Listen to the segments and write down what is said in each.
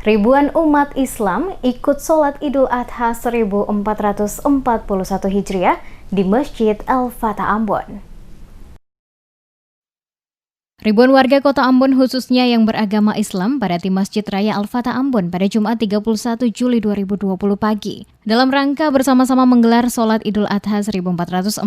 Ribuan umat Islam ikut sholat Idul Adha 1441 Hijriah di Masjid Al-Fatah Ambon. Ribuan warga kota Ambon khususnya yang beragama Islam pada di Masjid Raya Al-Fatah Ambon pada Jumat 31 Juli 2020 pagi. Dalam rangka bersama-sama menggelar sholat Idul Adha 1441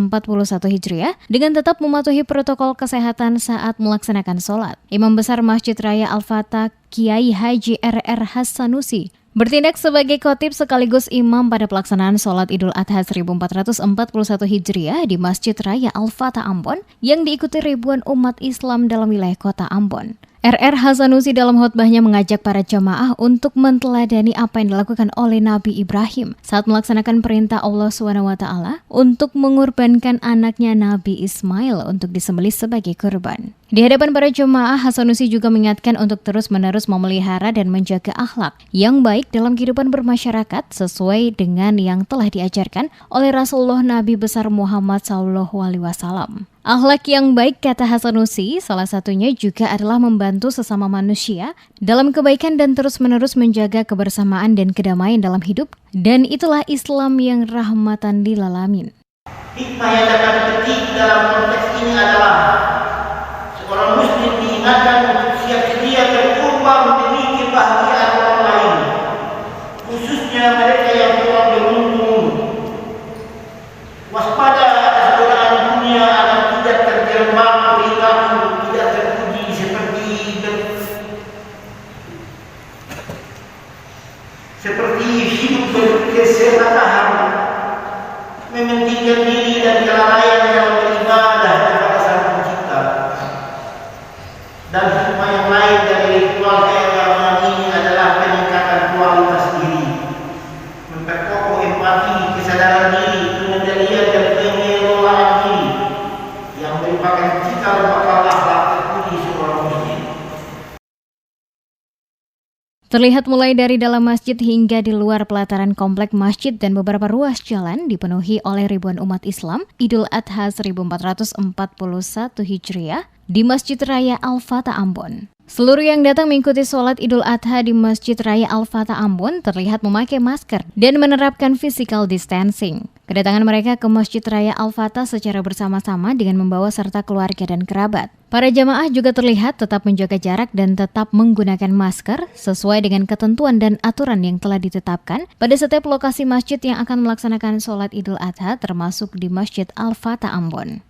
Hijriah dengan tetap mematuhi protokol kesehatan saat melaksanakan sholat. Imam Besar Masjid Raya Al-Fatah Kiai Haji R.R. Hassanusi bertindak sebagai khotib sekaligus imam pada pelaksanaan sholat Idul Adha 1441 Hijriah di Masjid Raya Al-Fatah Ambon yang diikuti ribuan umat Islam dalam wilayah kota Ambon. R.R. Hassanusi dalam khutbahnya mengajak para jamaah untuk menteladani apa yang dilakukan oleh Nabi Ibrahim saat melaksanakan perintah Allah SWT untuk mengorbankan anaknya Nabi Ismail untuk disembelih sebagai kurban. Di hadapan para jemaah, Hassanusi juga mengingatkan untuk terus-menerus memelihara dan menjaga akhlak yang baik dalam kehidupan bermasyarakat sesuai dengan yang telah diajarkan oleh Rasulullah Nabi besar Muhammad SAW. Akhlak yang baik, kata Hassanusi, salah satunya juga adalah membantu sesama manusia dalam kebaikan dan terus-menerus menjaga kebersamaan dan kedamaian dalam hidup, dan itulah Islam yang rahmatan lil alamin. Hikmah yang dapat petik dalam konteks ini adalah seorang muslim diingatkan untuk siap sedia berkorban demi kebahagiaan orang lain, khususnya mereka yang kurang beruntung. Waspada atas godaan dunia agar tidak terjerembab perilaku tidak terpuji seperti hidup berkesehatan, mementingkan diri dan kelalaian dalam beribadah kepada Sang Pencipta. Dan hikmah yang lain dari ritual keagamaan ini adalah peningkatan kualitas diri, memperkokoh empati, kesadaran diri, pengendalian dan pengelolaan diri yang merupakan cikal bakal akhlak terpuji seorang muslim. Terlihat mulai dari dalam masjid hingga di luar pelataran komplek masjid dan beberapa ruas jalan dipenuhi oleh ribuan umat Islam Idul Adha 1441 Hijriah di Masjid Raya Al-Fatah Ambon. Seluruh yang datang mengikuti sholat Idul Adha di Masjid Raya Al-Fatah Ambon terlihat memakai masker dan menerapkan physical distancing. Kedatangan mereka ke Masjid Raya Al-Fatah secara bersama-sama dengan membawa serta keluarga dan kerabat. Para jamaah juga terlihat tetap menjaga jarak dan tetap menggunakan masker sesuai dengan ketentuan dan aturan yang telah ditetapkan pada setiap lokasi masjid yang akan melaksanakan sholat Idul Adha termasuk di Masjid Al-Fatah Ambon.